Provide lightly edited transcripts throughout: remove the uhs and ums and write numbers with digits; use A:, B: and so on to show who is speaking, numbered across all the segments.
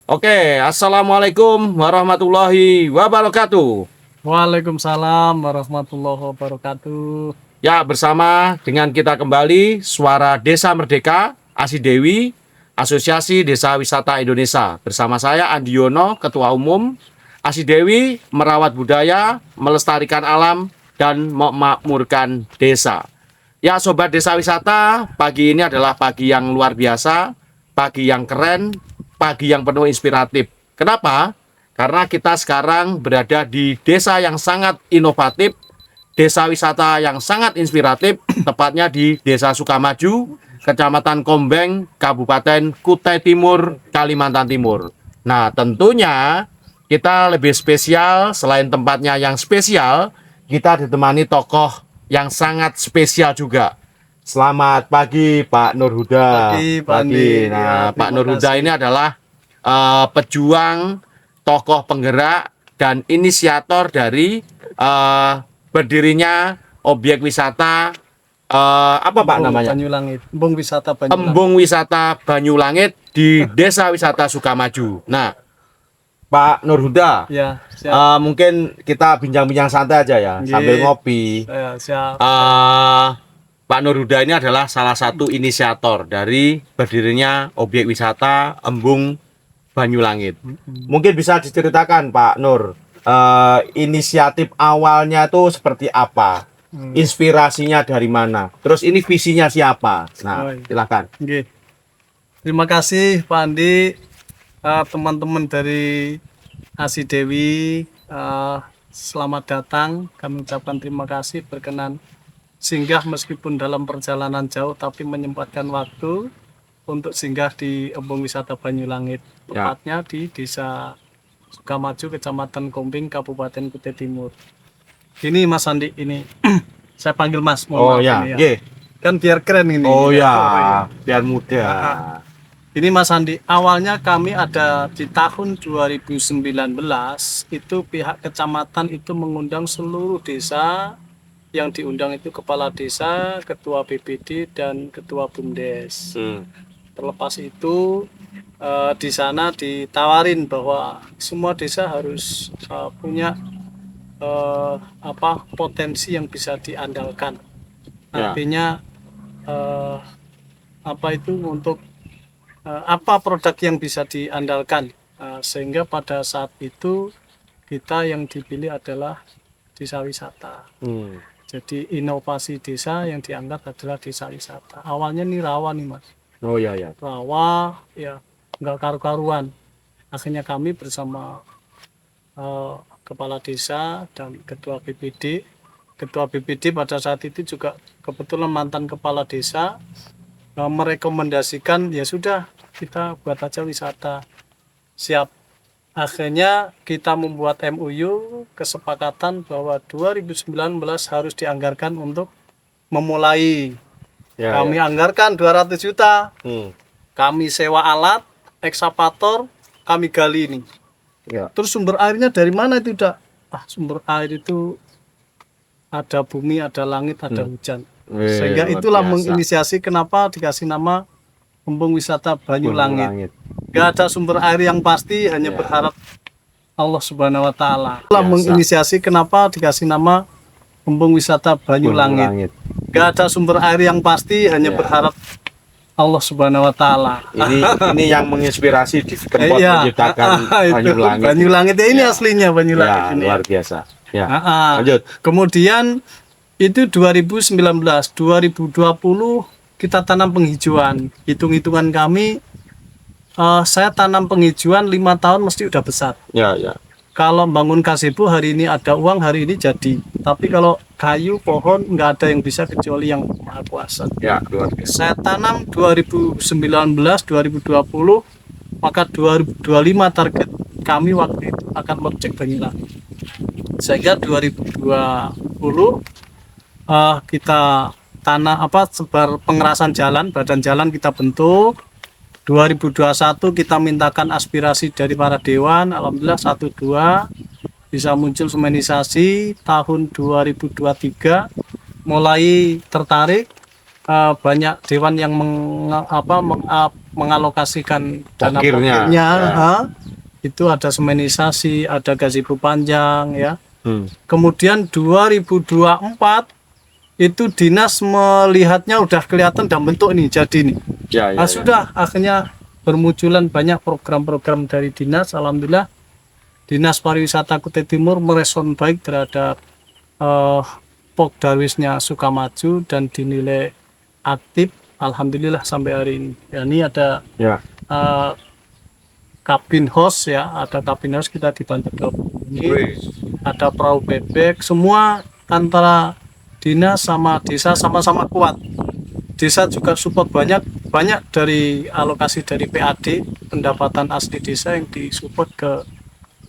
A: Oke, assalamualaikum warahmatullahi wabarakatuh.
B: Waalaikumsalam warahmatullahi wabarakatuh.
A: Ya, bersama dengan kita kembali Suara Desa Merdeka, ASI Dewi, Asosiasi Desa Wisata Indonesia. Bersama saya Andi Yono, Ketua Umum. ASI Dewi merawat budaya, melestarikan alam, dan memakmurkan desa. Ya, Sobat Desa Wisata, pagi ini adalah pagi yang luar biasa, pagi yang keren, pagi yang penuh inspiratif. Kenapa? Karena kita sekarang berada di desa yang sangat inovatif, desa wisata yang sangat inspiratif, tepatnya di Desa Sukamaju, Kecamatan Kombeng, Kabupaten Kutai Timur, Kalimantan Timur. Nah, tentunya kita lebih spesial, selain tempatnya yang spesial, kita ditemani tokoh yang sangat spesial juga. Selamat pagi Pak Nurhuda.
B: Pagi, Pak Andi.
A: Nah,
B: Ya,
A: Pak
B: terima
A: Nurhuda
B: kasih.
A: ini adalah pejuang, tokoh penggerak, dan inisiator dari berdirinya objek wisata apa Pak namanya?
B: Banyulangit. Embung wisata Banyulangit.
A: Embung Wisata Banyulangit di Desa Wisata Sukamaju. Nah, Pak Nurhuda,
B: Ya, siap.
A: mungkin kita bincang-bincang santai aja ya,
B: Nggih.
A: sambil ngopi.
B: Ya, siap.
A: Pak Nurhuda ini adalah salah satu inisiator dari berdirinya objek wisata Embung Banyulangit. Mungkin bisa diceritakan Pak Nur, inisiatif awalnya itu seperti apa? Inspirasinya dari mana? Terus ini visinya siapa? Nah,
B: Oh, iya.
A: silakan.
B: Nggih. Terima kasih Pak Andi. Teman-teman dari ASI Dewi, selamat datang. Kami ucapkan terima kasih berkenan singgah meskipun dalam perjalanan jauh tapi menyempatkan waktu untuk singgah di Embung Wisata Banyulangit,
A: Ya.
B: tepatnya di Desa Sukamaju, Kecamatan Kombing, Kabupaten Kutai Timur. Ini Mas Andi, ini saya panggil Mas,
A: Oh
B: mohon maaf
A: ya,
B: ini ya.
A: nggih.
B: Kan biar keren ini.
A: Oh ya,
B: iya.
A: biar muda.
B: Ini Mas Andi, awalnya kami ada di tahun 2019, itu pihak kecamatan itu mengundang seluruh desa, yang diundang itu kepala desa, ketua BPD, dan ketua BUMDes. Terlepas itu di sana ditawarin bahwa semua desa harus punya potensi yang bisa diandalkan.
A: Ya.
B: Artinya untuk apa produk yang bisa diandalkan. Sehingga pada saat itu kita yang dipilih adalah desa wisata. Jadi inovasi desa yang diangkat adalah desa wisata. Awalnya nih rawa nih Mas.
A: Oh ya ya.
B: Rawa ya nggak karu-karuan. Akhirnya kami bersama kepala desa dan ketua BPD. Ketua BPD pada saat itu juga kebetulan mantan kepala desa, merekomendasikan ya sudah kita buat aja wisata. Siap. Akhirnya kita membuat MOU kesepakatan bahwa 2019 harus dianggarkan untuk memulai.
A: Ya,
B: Kami anggarkan 200 juta. Kami sewa alat, ekskavator, kami gali ini.
A: Ya.
B: Terus sumber airnya dari mana itu, Dak? Sumber air itu ada bumi, ada langit, ada hujan. Sehingga
A: luar
B: itulah
A: biasa.
B: menginisiasi kenapa dikasih nama Embung Wisata Banyulangit. Gak ada sumber air yang pasti, hanya berharap Allah Subhanahu wa Ta'ala. Itulah menginisiasi kenapa dikasih nama Embung Wisata Banyulangit. Gak ada sumber air yang pasti, hanya berharap Allah Subhanahu wa Ta'ala.
A: Ini yang menginspirasi di tempat
B: Iya.
A: menciptakan Banyulangit.
B: Banyulangit ya, ini aslinya
A: Ya,
B: Banyulangit ini.
A: luar biasa. Ya.
B: Lanjut. Kemudian itu 2019, 2020 kita tanam penghijauan. Hitung-hitungan kami, saya tanam penghijauan 5 tahun mesti udah besar.
A: Ya, ya.
B: Kalau bangun gazebo hari ini ada uang, hari ini jadi. Tapi kalau kayu, pohon nggak ada yang bisa kecuali yang Maha Kuasa.
A: Ya, luar biasa.
B: Saya tanam 2019, 2020, maka 2025 target kami waktu itu akan mercek Banyulangit. Sehingga 2020 kita sebar pengerasan jalan, badan jalan kita bentuk. 2021 kita mintakan aspirasi dari para dewan, alhamdulillah 1-2 bisa muncul semenisasi. Tahun 2023 mulai tertarik, banyak dewan yang mengalokasikan dana
A: Pokirnya,
B: pokirnya,
A: ya.
B: itu ada semenisasi, ada gazebo panjang ya.
A: Hmm.
B: Kemudian 2024 itu dinas melihatnya udah kelihatan dan bentuk nih jadi nih.
A: Ya, ya,
B: Nah,
A: ya.
B: sudah akhirnya bermunculan banyak program-program dari dinas. Alhamdulillah Dinas Pariwisata Kutai Timur merespon baik terhadap Pok Darwisnya Sukamaju dan dinilai aktif. Alhamdulillah sampai hari ini. Ya, ini ada
A: Ya.
B: kabin host ya, ada kabin host kita dibantu ke ini,
A: Wih.
B: ada perahu bebek, semua antara dinas sama desa sama-sama kuat. Desa juga support banyak dari alokasi dari PAD, pendapatan asli desa yang disupport ke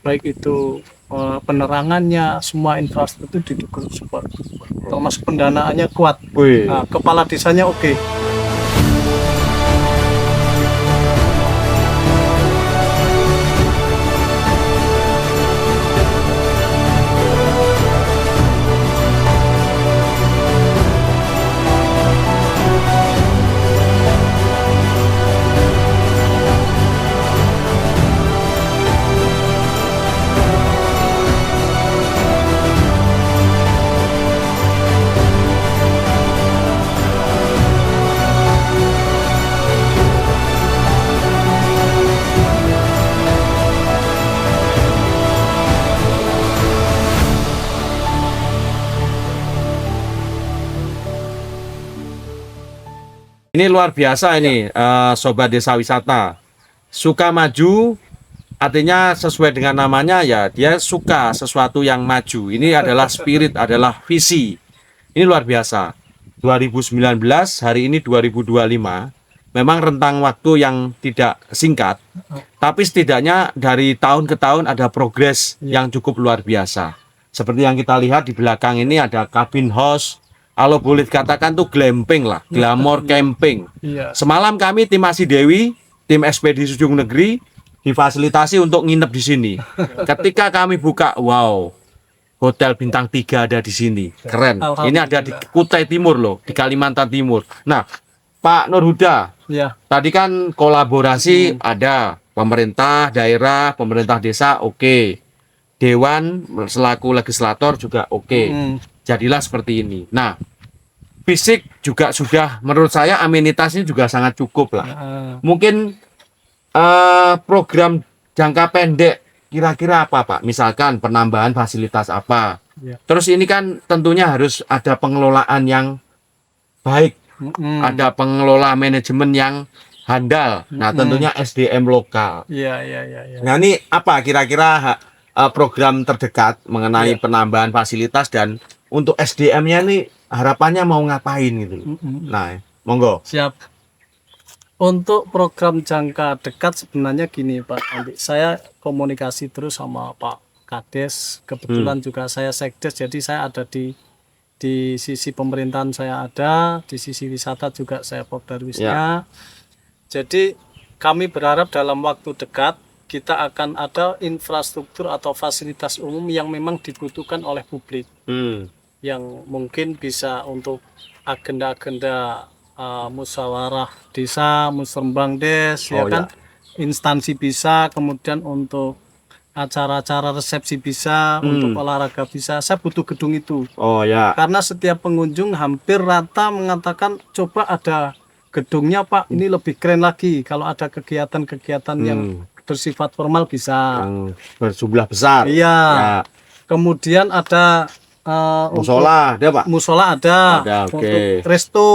B: baik itu penerangannya, semua infrastruktur didukung support, termasuk pendanaannya kuat.
A: Wih.
B: Nah, kepala desanya oke.
A: Ini luar biasa ini, Sobat Desa Wisata. Sukamaju artinya sesuai dengan namanya ya, dia suka sesuatu yang maju. Ini adalah spirit, adalah visi. Ini luar biasa. 2019, hari ini 2025. Memang rentang waktu yang tidak singkat, tapi setidaknya dari tahun ke tahun ada progres yang cukup luar biasa. Seperti yang kita lihat di belakang ini ada kabin house, kalau boleh dikatakan tuh glamping lah, glamour camping.
B: Iya.
A: Semalam kami tim Asi Dewi, tim Ekspedisi Ujung Negeri difasilitasi untuk nginep di sini. Ketika kami buka, wow, hotel bintang 3 ada di sini, keren. Ini ada di Kutai Timur loh, di Kalimantan Timur. Nah, Pak Nurhuda,
B: Ya.
A: tadi kan kolaborasi ada pemerintah daerah, pemerintah desa, oke. Dewan selaku legislator juga oke. Jadilah seperti ini. Nah, fisik juga sudah menurut saya amenitasnya juga sangat cukup lah. Mungkin program jangka pendek kira-kira apa Pak? Misalkan penambahan fasilitas apa?
B: Ya.
A: Terus ini kan tentunya harus ada pengelolaan yang baik. Ada pengelola manajemen yang handal. Nah, tentunya SDM lokal.
B: Iya.
A: Nah, ini apa kira-kira program terdekat mengenai penambahan fasilitas dan untuk SDM-nya nih harapannya mau ngapain gitu. Nah, monggo.
B: Siap. Untuk program jangka dekat sebenarnya gini Pak Andi, saya komunikasi terus sama Pak Kades, kebetulan juga saya sekdes, jadi saya ada di sisi pemerintahan, saya ada di sisi wisata juga saya Popdarwisnya. Jadi kami berharap dalam waktu dekat kita akan ada infrastruktur atau fasilitas umum yang memang dibutuhkan oleh publik, yang mungkin bisa untuk agenda-agenda musyawarah desa, musrembang des, ya kan, instansi bisa, kemudian untuk acara-acara resepsi bisa, untuk olahraga bisa. Saya butuh gedung itu.
A: Oh ya.
B: Karena setiap pengunjung hampir rata mengatakan coba ada gedungnya Pak, ini lebih keren lagi. Kalau ada kegiatan-kegiatan yang bersifat formal bisa.
A: Yang berjumlah besar.
B: Iya.
A: Ya.
B: Kemudian ada
A: Musola ada Pak?
B: musola ada,
A: Ada, oke.
B: untuk resto.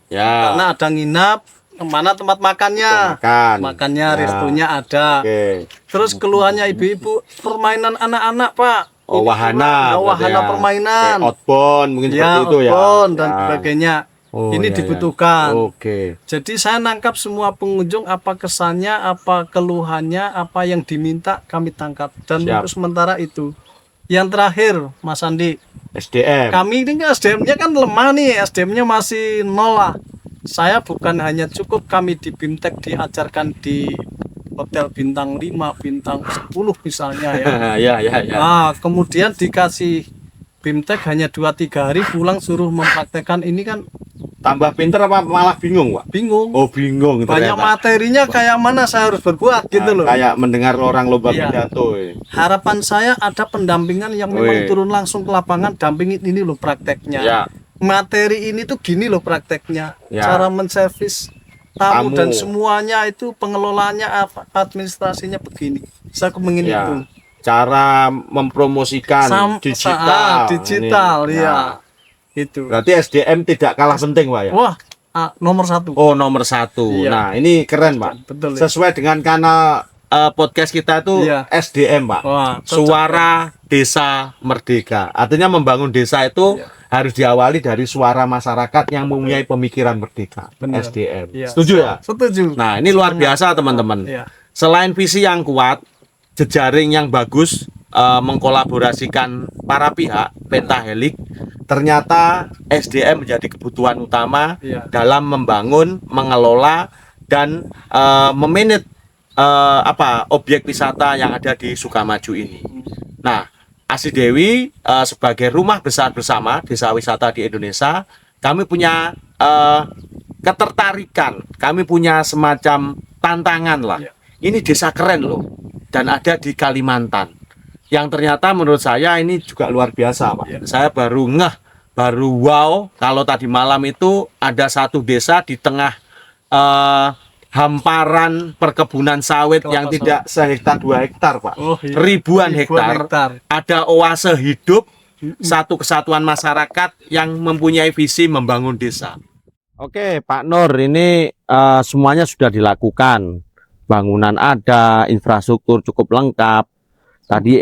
A: Ya.
B: Karena ada nginap, mana tempat makannya. Makannya,
A: Ya.
B: restonya ada.
A: Oke.
B: Terus keluhannya ibu-ibu, permainan anak-anak Pak.
A: Oh,
B: Ini
A: wahana.
B: kurang, wahana
A: berarti ya.
B: permainan.
A: Kayak outbound mungkin
B: Ya,
A: seperti itu ya.
B: outbound dan
A: Ya.
B: sebagainya.
A: Oh,
B: Ini
A: ya, ya.
B: dibutuhkan.
A: Oke.
B: Jadi saya nangkap semua pengunjung, apa kesannya, apa keluhannya, apa yang diminta kami tangkap. Dan
A: Siap.
B: untuk sementara itu. Yang terakhir, Mas Andi,
A: SDM.
B: kami ini SDM-nya kan lemah nih, SDM-nya masih nol lah. Saya bukan hanya cukup kami di BIMTEK diajarkan di hotel bintang 5, bintang 10 misalnya ya.
A: Ya.
B: Nah, kemudian dikasih BIMTEK hanya 2-3 hari pulang suruh mempraktekkan, ini kan
A: Tambah pinter apa malah bingung, Pak?
B: Bingung.
A: Oh, bingung
B: Banyak
A: ternyata.
B: materinya kayak mana saya harus berbuat gitu
A: Nah,
B: loh.
A: kayak mendengar orang lomba
B: Iya.
A: pidato.
B: Harapan saya ada pendampingan yang memang
A: Wih.
B: turun langsung ke lapangan, dampingin ini loh prakteknya.
A: Ya.
B: Materi ini tuh gini loh prakteknya.
A: Ya.
B: Cara menservis tamu
A: Tamu.
B: dan semuanya itu pengelolaannya apa, administrasinya begini. Saya ingin
A: Ya.
B: itu.
A: Cara mempromosikan digital.
B: Digital
A: Ini.
B: ya.
A: Nah,
B: Itu.
A: berarti SDM tidak kalah penting, Pak ya?
B: Wah, nomor 1.
A: Oh, nomor 1.
B: Iya.
A: Nah, ini keren, Pak.
B: Betul ya.
A: Sesuai dengan kanal podcast kita itu
B: Iya.
A: SDM, Pak.
B: Wah, cocok.
A: Suara Desa Merdeka. Artinya membangun desa itu
B: Iya.
A: harus diawali dari suara masyarakat yang mempunyai pemikiran merdeka.
B: Benar.
A: SDM.
B: Iya.
A: Setuju ya?
B: Setuju.
A: Nah, ini luar biasa, teman-teman.
B: Iya.
A: Selain visi yang kuat, jejaring yang bagus, mengkolaborasikan para pihak, pentahelik, ternyata SDM menjadi kebutuhan utama
B: Iya.
A: dalam membangun, mengelola, dan memanage objek wisata yang ada di Sukamaju ini. Nah, Asi Dewi sebagai rumah besar bersama desa wisata di Indonesia, kami punya ketertarikan, kami punya semacam tantangan lah.
B: Iya.
A: Ini desa keren loh, dan ada di Kalimantan. Yang ternyata menurut saya ini juga luar biasa, Pak.
B: Iya.
A: Saya baru wow, kalau tadi malam itu ada satu desa di tengah hamparan perkebunan sawit
B: Kelapa
A: yang
B: sawit.
A: tidak sehektar 2 hektar, Pak.
B: Oh, iya.
A: Ribuan hektar. Ada oase hidup, satu kesatuan masyarakat yang mempunyai visi membangun desa. Oke, Pak Nur, ini semuanya sudah dilakukan. Bangunan ada, infrastruktur cukup lengkap. Tadi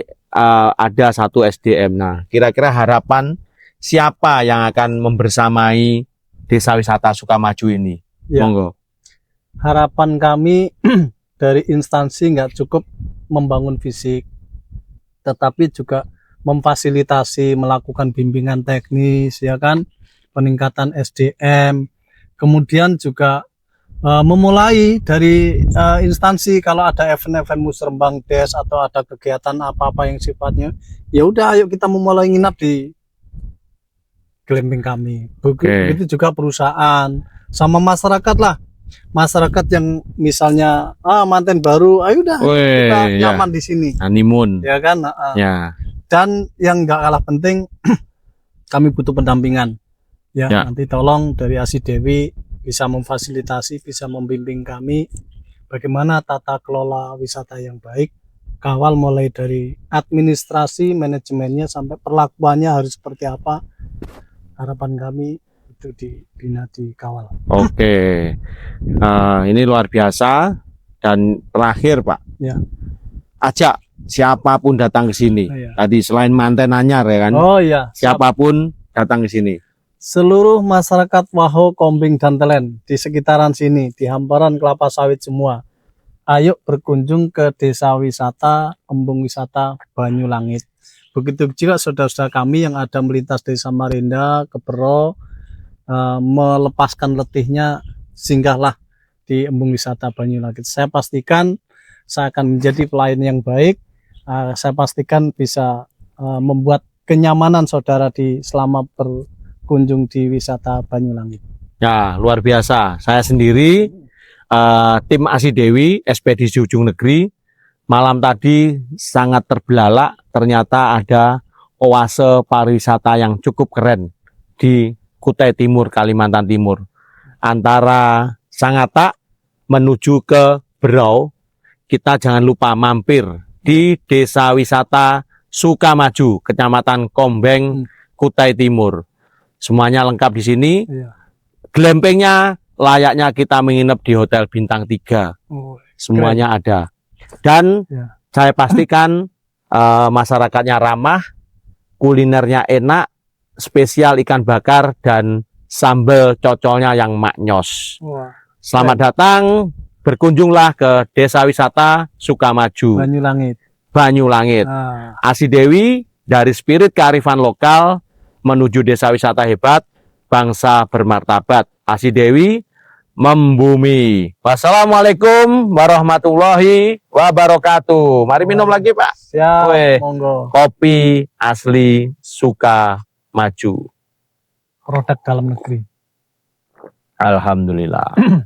A: ada satu SDM. Nah, kira-kira harapan siapa yang akan membersamai Desa Wisata Sukamaju ini?
B: Ya.
A: Monggo.
B: Harapan kami dari instansi nggak cukup membangun fisik, tetapi juga memfasilitasi, melakukan bimbingan teknis, ya kan, peningkatan SDM, kemudian juga memulai dari instansi kalau ada event-event musrembang des atau ada kegiatan apa-apa yang sifatnya, ya udah ayo kita memulai nginap di glamping kami. Begitu juga perusahaan sama masyarakat lah. Masyarakat yang misalnya manten baru, ayo udah kita nyaman di sini.
A: Honeymoon.
B: Ya kan?
A: Ya.
B: Dan yang nggak kalah penting, kami butuh pendampingan. Ya. Nanti tolong dari Asi Dewi bisa memfasilitasi, bisa membimbing kami bagaimana tata kelola wisata yang baik, kawal mulai dari administrasi, manajemennya sampai perlakuannya harus seperti apa. Harapan kami itu dibina, dikawal.
A: Oke, ini luar biasa. Dan terakhir, Pak,
B: Ya.
A: ajak siapapun datang ke sini.
B: Oh, iya.
A: Tadi selain manten anyar ya kan,
B: Oh iya,
A: siapapun datang ke sini.
B: seluruh masyarakat Waho, Kombing, dan Telen di sekitaran sini, di hamparan kelapa sawit semua, ayo berkunjung ke desa wisata, embung wisata Banyulangit. Begitu juga saudara-saudara kami yang ada melintas dari Samarinda ke Bero, melepaskan letihnya, singgahlah di embung wisata Banyulangit. Saya pastikan saya akan menjadi pelayan yang baik. Saya pastikan bisa membuat kenyamanan saudara selama berkunjung di wisata Banyulangit.
A: Ya, luar biasa. Saya sendiri, tim Asi Dewi, Ekspedisi Ujung Negeri, malam tadi sangat terbelalak. Ternyata ada oase pariwisata yang cukup keren di Kutai Timur, Kalimantan Timur. Antara Sangatta menuju ke Berau, kita jangan lupa mampir di Desa Wisata Sukamaju, Kecamatan Kombeng, Kutai Timur. Semuanya lengkap di sini.
B: Iya.
A: Glampingnya layaknya kita menginap di hotel bintang 3.
B: Oh,
A: Semuanya ada. Dan
B: ya.
A: saya pastikan masyarakatnya ramah, kulinernya enak, spesial ikan bakar dan sambal cocolnya yang maknyos.
B: Wah.
A: Selamat datang, berkunjunglah ke Desa Wisata Sukamaju,
B: Banyulangit.
A: Banyulangit. Asi Dewi dari spirit kearifan lokal menuju desa wisata hebat, bangsa bermartabat. Asi Dewi membumi. Wassalamualaikum warahmatullahi wabarakatuh. Mari minum lagi, Pak.
B: Siap,
A: Weh.
B: monggo.
A: Kopi asli Sukamaju.
B: Produk dalam negeri.
C: Alhamdulillah.